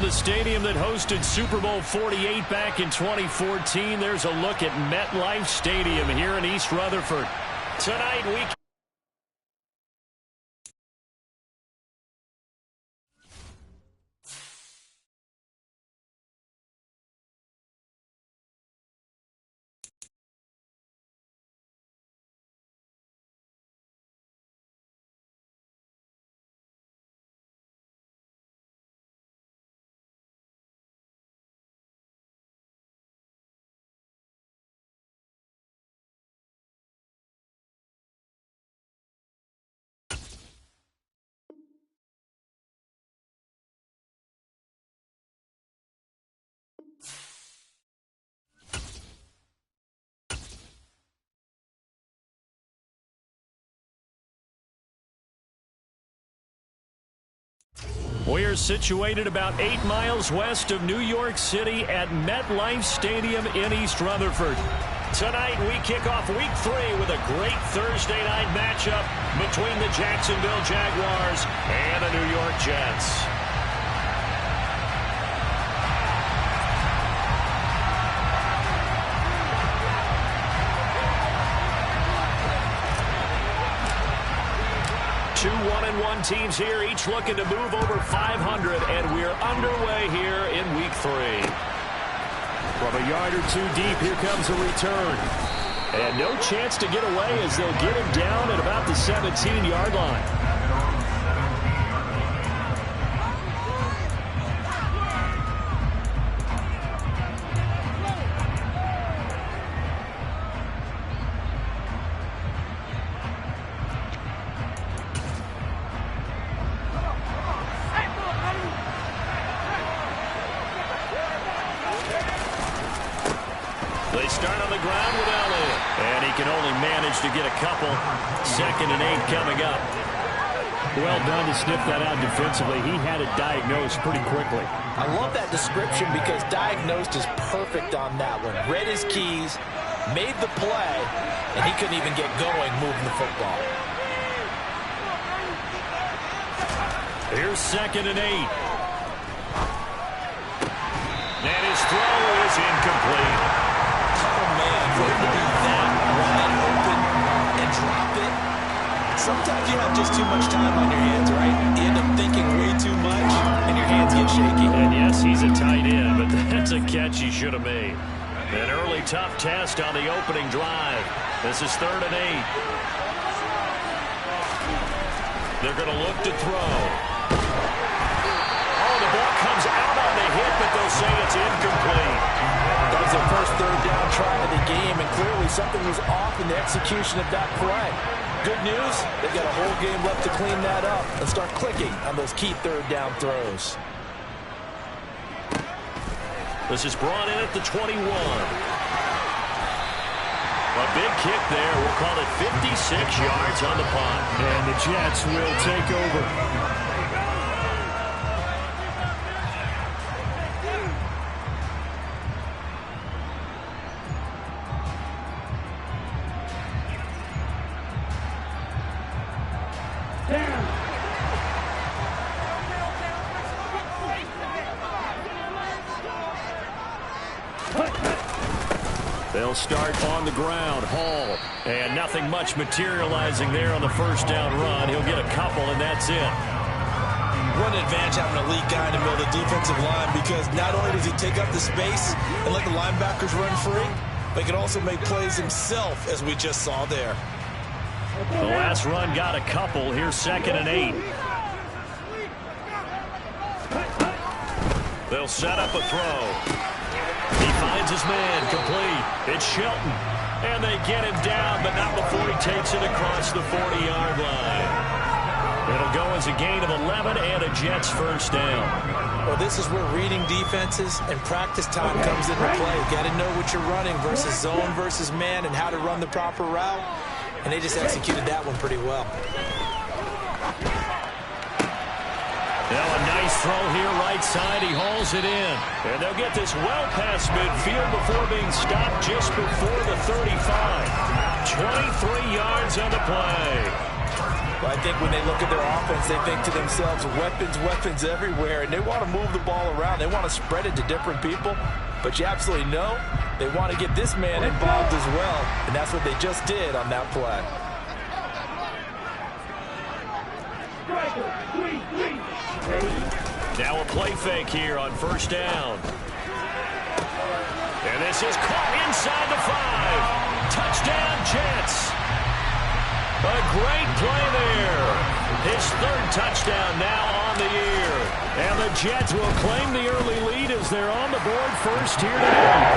the stadium that hosted Super Bowl 48 back in 2014. There's a look at MetLife Stadium here in East Rutherford. Tonight we We're situated about 8 miles west of New York City at MetLife Stadium in East Rutherford. Tonight we kick off Week 3 with a great Thursday night matchup between the Jacksonville Jaguars and the New York Jets. Two 1-1 teams here, each looking to move over 500, and we're underway here in Week 3. From a yard or two deep, here comes a return. And no chance to get away as they'll get him down at about the 17-yard line. They start on the ground with Elliott. And he can only manage to get a couple. 2nd and 8 coming up. Well done to sniff that out defensively. He had it diagnosed pretty quickly. I love that description because diagnosed is perfect on that one. Read his keys, made the play, and he couldn't even get going moving the football. Here's 2nd and 8. And his throw is incomplete. For him to be that wide open and drop it. Sometimes you have just too much time on your hands, right? You end up thinking way too much, and your hands get shaky. And yes, he's a tight end, but that's a catch he should have made. An early tough test on the opening drive. This is 3rd and 8. They're going to look to throw. Oh, the ball comes out on the hit, but they'll say it's incomplete. That was their first 3rd down try of the game, and clearly something was off in the execution of that play. Good news, they've got a whole game left to clean that up and start clicking on those key 3rd down throws. This is brought in at the 21. A big kick there. We'll call it 56 yards on the punt. And the Jets will take over. They'll start on the ground. Hall. And nothing much materializing there on the first down run. He'll get a couple, and that's it. What an advantage having an elite guy in the middle of the defensive line, because not only does he take up the space and let the linebackers run free, but he can also make plays himself, as we just saw there. The last run got a couple. Here's 2nd and 8. They'll set up a throw. He finds his man, complete. It's Shelton. And they get him down, but not before he takes it across the 40-yard line. It'll go as a gain of 11 and a Jets first down. Well, this is where reading defenses and practice time comes into play. You got to know what you're running versus zone versus man and how to run the proper route. And they just executed that one pretty well. Now a nice throw here right side. He hauls it in. And they'll get this well past midfield before being stopped just before the 35. 23 yards on the play. Well, I think when they look at their offense, they think to themselves, weapons, weapons everywhere, and they want to move the ball around. They want to spread it to different people, but you absolutely know they want to get this man involved as well, and that's what they just did on that play. Now a play fake here on first down. And this is caught inside the 5. Touchdown, Jets. A great play there. His 3rd touchdown now on the year. And the Jets will claim the early lead as they're on the board first here tonight.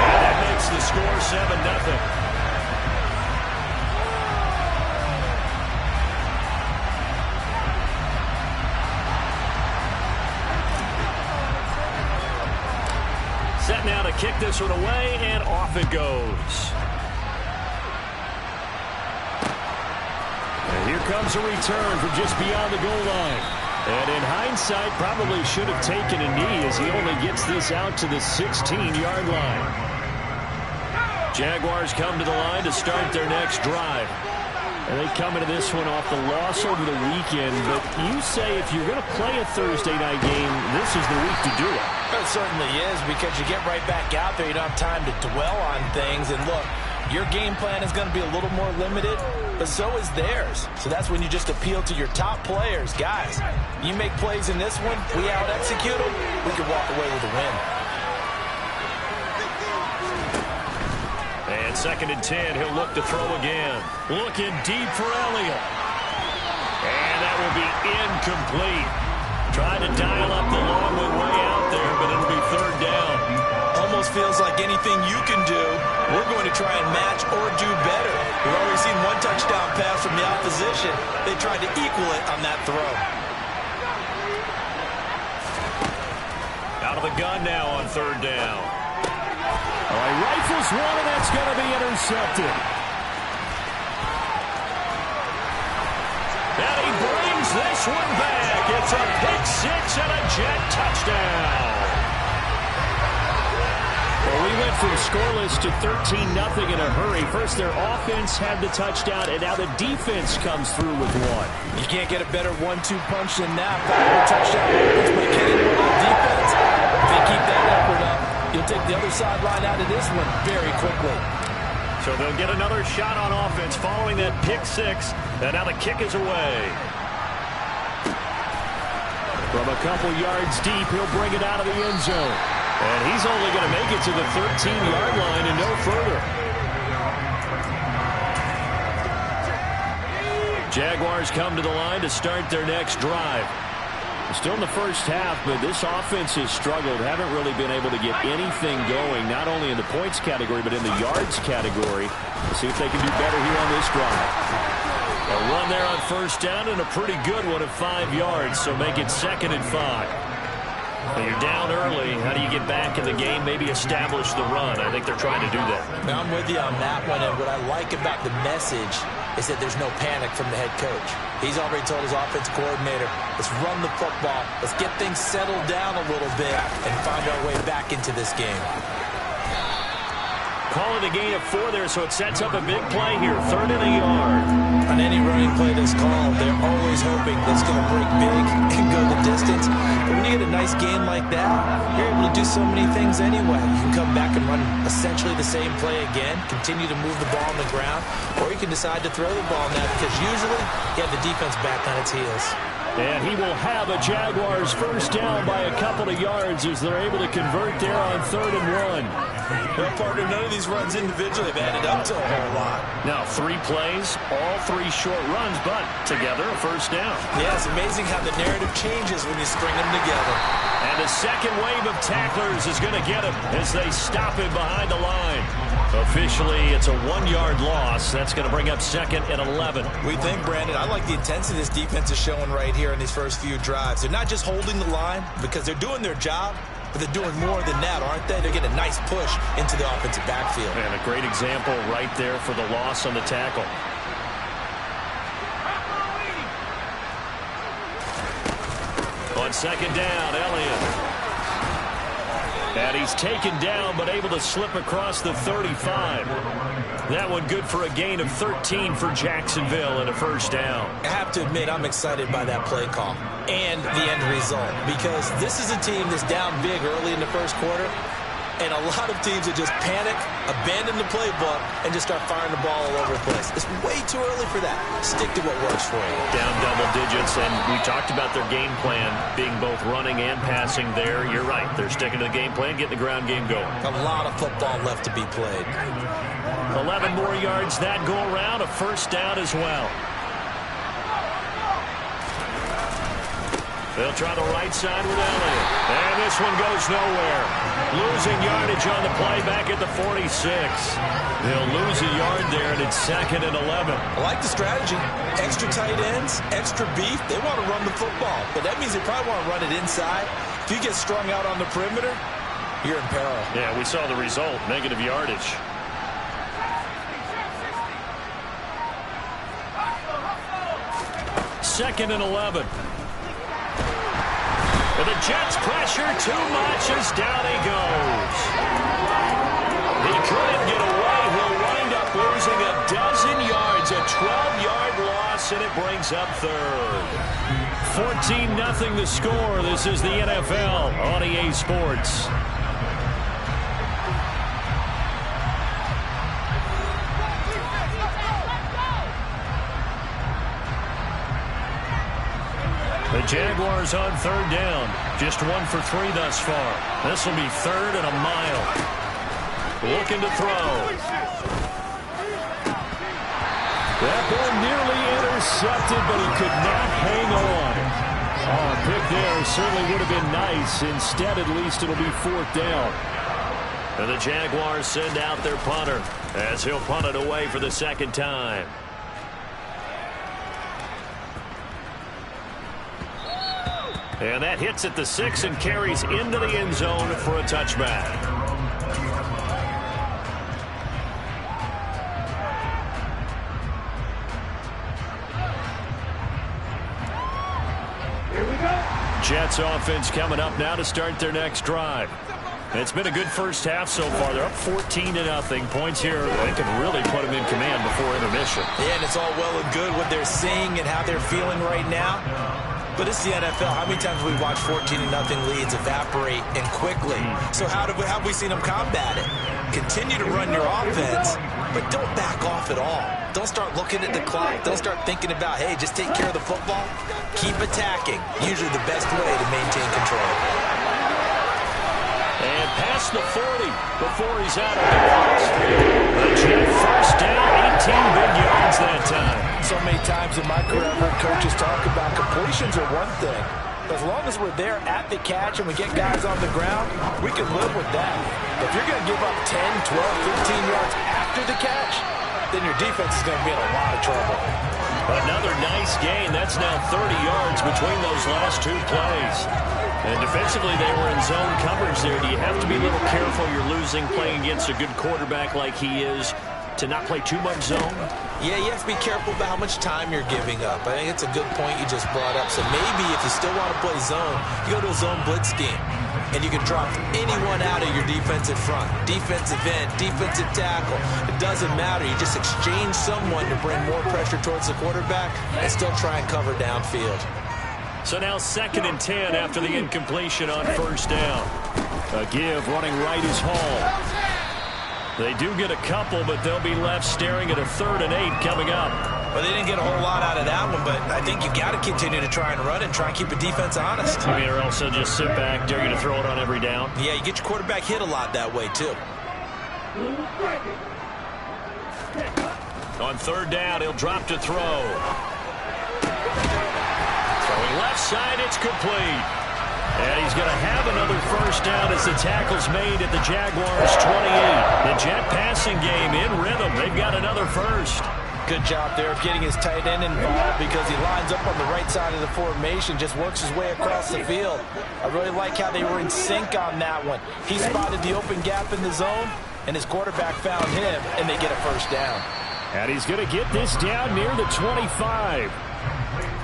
And that makes the score 7-0. Set now to kick this one away, and off it goes. And here comes a return from just beyond the goal line. And in hindsight, probably should have taken a knee as he only gets this out to the 16-yard line. Jaguars come to the line to start their next drive. And they come into this one off the loss over the weekend. But you say if you're going to play a Thursday night game, this is the week to do it. It certainly is, because you get right back out there. You don't have time to dwell on things. And look, your game plan is going to be a little more limited, but so is theirs. So that's when you just appeal to your top players. Guys, you make plays in this one, we out-execute them, we can walk away with a win. And 2nd and 10, he'll look to throw again. Looking deep for Elliott. And that will be incomplete. Trying to dial up the long one way out there, but it'll be 3rd down. Almost feels like anything you can do, we're going to try and match or do better. We've already seen 1 touchdown pass from the opposition. They tried to equal it on that throw. Out of the gun now on 3rd down. All right, rifles one, and that's going to be intercepted. And he brings this one back. It's a pick-6 and a Jet touchdown. Well, we went from scoreless to 13-0 in a hurry. First, their offense had the touchdown, and now the defense comes through with one. You can't get a better 1-2 punch than that. Power touchdown offense by getting a little defense. If they keep that effort up, you'll take the other sideline out of this one very quickly. So they'll get another shot on offense following that pick-6, and now the kick is away. From a couple yards deep, he'll bring it out of the end zone. And he's only going to make it to the 13-yard line and no further. Jaguars come to the line to start their next drive. Still in the first half, but this offense has struggled. Haven't really been able to get anything going, not only in the points category, but in the yards category. We'll see if they can do better here on this drive. A run there on first down, and a pretty good one at 5 yards, so make it 2nd and 5. When you're down early, how do you get back in the game, maybe establish the run? I think they're trying to do that. Now, I'm with you on that one, and what I like about the message is that there's no panic from the head coach. He's already told his offensive coordinator, let's run the football, let's get things settled down a little bit, and find our way back into this game. Call it a gain of 4 there, so it sets up a big play here, 3rd and a yard. On any running play that's called, they're always hoping that's going to break big and go the distance. But when you get a nice gain like that, you're able to do so many things anyway. You can come back and run essentially the same play again, continue to move the ball on the ground, or you can decide to throw the ball now because usually you have the defense back on its heels. And he will have a Jaguars first down by a couple of yards as they're able to convert there on 3rd and 1. Well, partner, none of these runs individually have added up to a whole lot. Now, 3 plays, all 3 short runs, but together a first down. Yeah, it's amazing how the narrative changes when you string them together. And the second wave of tacklers is going to get him as they stop him behind the line. Officially, it's a 1-yard loss. That's going to bring up 2nd and 11. We think, Brandon, I like the intensity this defense is showing right here in these first few drives. They're not just holding the line because they're doing their job, but they're doing more than that, aren't they? They're getting a nice push into the offensive backfield. And a great example right there for the loss on the tackle. On 2nd down, Elliott. And he's taken down, but able to slip across the 35. That one good for a gain of 13 for Jacksonville and a first down. I have to admit, I'm excited by that play call and the end result, because this is a team that's down big early in the first quarter, and a lot of teams that just panic, abandon the playbook, and just start firing the ball all over the place. It's way too early for that. Stick to what works for you. Down double digits, and we talked about their game plan being both running and passing there. You're right. They're sticking to the game plan, getting the ground game going. A lot of football left to be played. 11 more yards that go around, a first down as well. They'll try the right side with Elliott. And this one goes nowhere. Losing yardage on the play back at the 46. They'll lose a yard there, and it's 2nd and 11. I like the strategy. Extra tight ends, extra beef. They want to run the football, but that means they probably want to run it inside. If you get strung out on the perimeter, you're in peril. Yeah, we saw the result, negative yardage. Second and 11. And the Jets pressure too much as down he goes. He couldn't get away. He'll wind up losing a dozen yards. A 12-yard loss, and it brings up third. 14-0 the score. This is the NFL on EA Sports. The Jaguars on third down. Just 1 for 3 thus far. This will be 3rd and a mile. Looking to throw. That ball nearly intercepted, but he could not hang on. Oh, a pick there certainly would have been nice. Instead, at least it'll be 4th down. And the Jaguars send out their punter as he'll punt it away for the 2nd time. And that hits at the 6 and carries into the end zone for a touchback. Here we go. Jets offense coming up now to start their next drive. It's been a good first half so far. They're up 14-0. Points here. They can really put them in command before intermission. Yeah, and it's all well and good what they're seeing and how they're feeling right now. But it's the NFL. How many times have we watched 14-0 leads evaporate and quickly? So how have we seen them combat it? Continue to run your offense, but don't back off at all. Don't start looking at the clock. Don't start thinking about, hey, just take care of the football. Keep attacking. Usually the best way to maintain control. And past the 40 before he's out of bounds. The Jet first down, 18 big yards that time. So many times in my career, I've heard coaches talk about completions are one thing. As long as we're there at the catch and we get guys on the ground, we can live with that. But if you're going to give up 10, 12, 15 yards after the catch, then your defense is going to be in a lot of trouble. Another nice gain. That's now 30 yards between those last 2 plays. And defensively, they were in zone coverage there. Do you have to be a little careful? You're losing playing against a good quarterback like he is to not play too much zone? Yeah, you have to be careful about how much time you're giving up. I think it's a good point you just brought up. So maybe if you still want to play zone, you go to a zone blitz scheme. And you can drop anyone out of your defensive front. Defensive end, defensive tackle. It doesn't matter. You just exchange someone to bring more pressure towards the quarterback and still try and cover downfield. So now 2nd and 10 after the incompletion on first down. A give running right is Hall. They do get a couple, but they'll be left staring at a 3rd and 8 coming up. Well, they didn't get a whole lot out of that one, but I think you got to continue to try and run and try and keep the defense honest. I mean, or else they'll just sit back, dare you to throw it on every down. Yeah, you get your quarterback hit a lot that way, too. On 3rd down, he'll drop to throw. Throwing left side, it's complete. And he's going to have another first down as the tackle's made at the Jaguars 28. The Jet passing game in rhythm. They've got another first. Good job there of getting his tight end involved because he lines up on the right side of the formation, just works his way across the field. I really like how they were in sync on that one. He spotted the open gap in the zone, and his quarterback found him, and they get a first down. And he's going to get this down near the 25.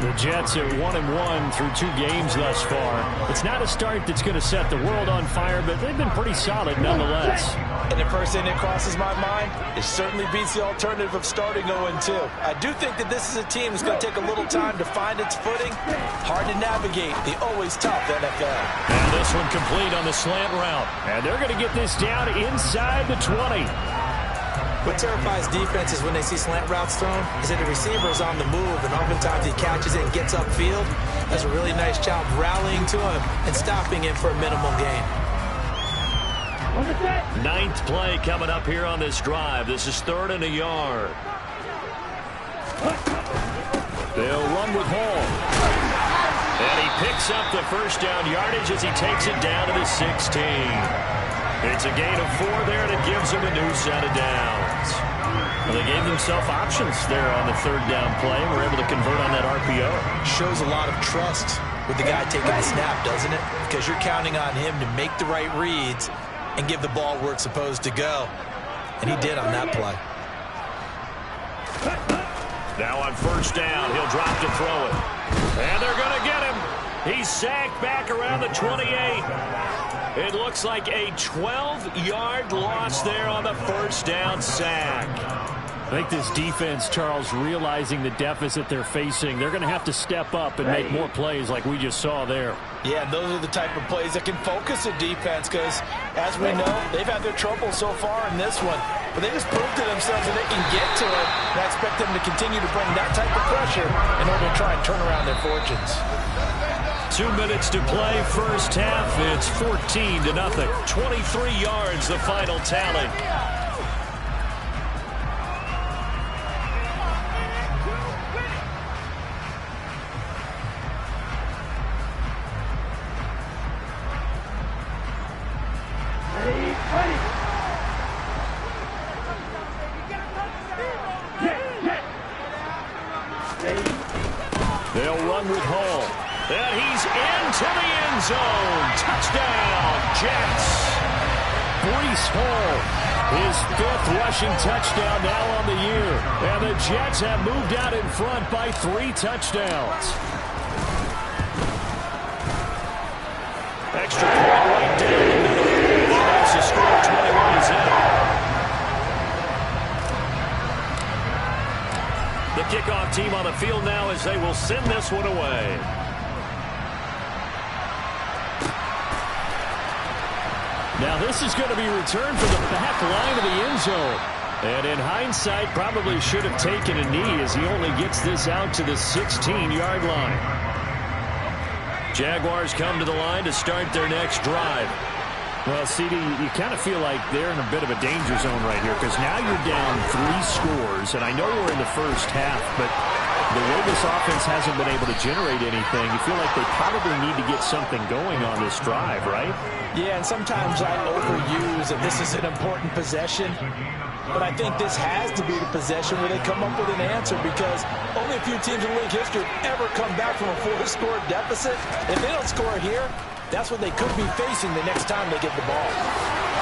The Jets are 1-1 through 2 games thus far. It's not a start that's going to set the world on fire, but they've been pretty solid nonetheless. And the first thing that crosses my mind, it certainly beats the alternative of starting 0-2. I do think that this is a team that's going to take a little time to find its footing. Hard to navigate the always tough NFL. And this one complete on the slant route. And they're going to get this down inside the 20. What terrifies defenses when they see slant routes thrown is that the receiver is on the move, and oftentimes he catches it and gets upfield. Does a really nice job rallying to him and stopping him for a minimal gain. 9th play coming up here on this drive. This is 3rd and a yard. They'll run with Hall. And he picks up the first down yardage as he takes it down to the 16. It's a gain of 4 there, and it gives them a new set of downs. Well, they gave themselves options there on the 3rd down play. Were able to convert on that RPO. Shows a lot of trust with the guy taking the snap, doesn't it? Because you're counting on him to make the right reads and give the ball where it's supposed to go. And he did on that play. Now on 1st down, he'll drop to throw it. And they're going to get him. He's sacked back around the 28. It looks like a 12-yard loss there on the 1st down sack. I think this defense, Charles, realizing the deficit they're facing, they're going to have to step up and make more plays like we just saw there. Yeah, those are the type of plays that can focus a defense because, as we know, they've had their trouble so far in this one. But they just proved to themselves that they can get to it, and I expect them to continue to bring that type of pressure in order to try and turn around their fortunes. 2 minutes to play, 1st half. It's 14-0. 23 yards, the final tally. They'll run with Hall. And he's into the end zone. Touchdown, Jets. Breece Hall, his 5th rushing touchdown now on the year. And the Jets have moved out in front by 3 touchdowns. Extra point right down the middle. That's the score. 21 is in. The kickoff team on the field now as they will send this one away. Now this is going to be returned from the back line of the end zone. And in hindsight, probably should have taken a knee as he only gets this out to the 16-yard line. Jaguars come to the line to start their next drive. Well, CD, you kind of feel like they're in a bit of a danger zone right here because now you're down 3 scores, and I know we're in the first half, but the way this offense hasn't been able to generate anything, you feel like they probably need to get something going on this drive, right? Yeah, and sometimes I overuse that this is an important possession, but I think this has to be the possession where they come up with an answer because only a few teams in league history have ever come back from a 4-score deficit. If they don't score here, that's what they could be facing the next time they get the ball.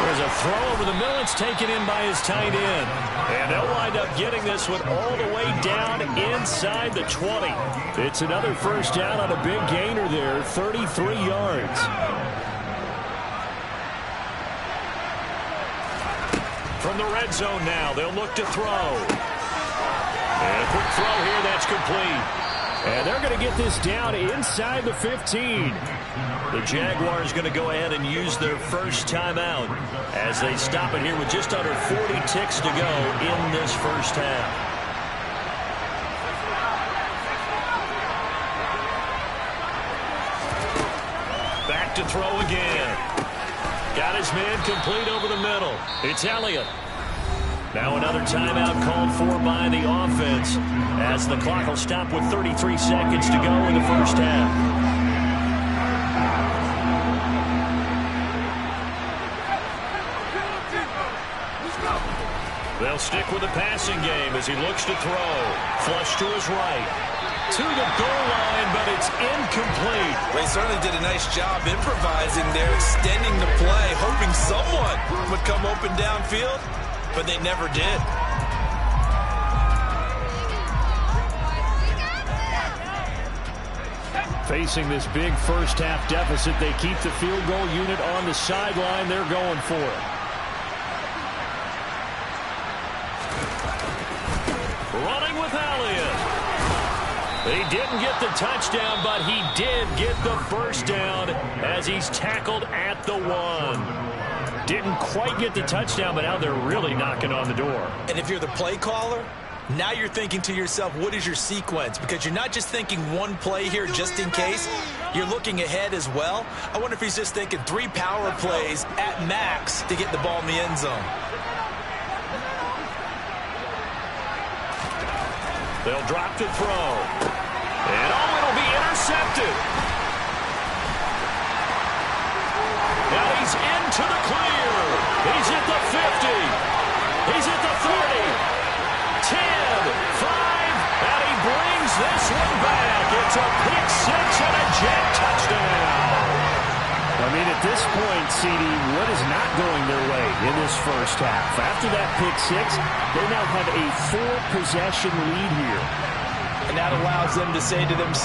There's a throw over the middle. It's taken in by his tight end. And they'll wind up getting this one all the way down inside the 20. It's another first down on a big gainer there, 33 yards. From the red zone now, they'll look to throw. And a quick throw here, that's complete. And they're going to get this down inside the 15. The Jaguars going to go ahead and use their first timeout as they stop it here with just under 40 ticks to go in this first half. Back to throw again. Got his man complete over the middle. It's Elliott. Now another timeout called for by the offense as the clock will stop with 33 seconds to go in the first half. They'll stick with the passing game as he looks to throw. Flush to his right. To the goal line, but it's incomplete. They certainly did a nice job improvising there, extending the play, hoping someone would come open downfield, but they never did. Facing this big first-half deficit, they keep the field goal unit on the sideline. They're going for it. Running with Elliott. He didn't get the touchdown, but he did get the first down as he's tackled at the 1. Didn't quite get the touchdown, but now they're really knocking on the door. And if you're the play caller, now you're thinking to yourself, what is your sequence? Because you're not just thinking one play here just in case. You're looking ahead as well. I wonder if he's just thinking 3 power plays at max to get the ball in the end zone. They'll drop to throw. And it'll be intercepted. Now he's into the clear. He's at the 50. He's at the 30. 10, 5, and he brings this one back. It's a pick-6 and a Jet touchdown. I mean, at this point, CD, what is not going their way in this first half? After that pick-6, they now have a 4-possession lead here. And that allows them to say to themselves,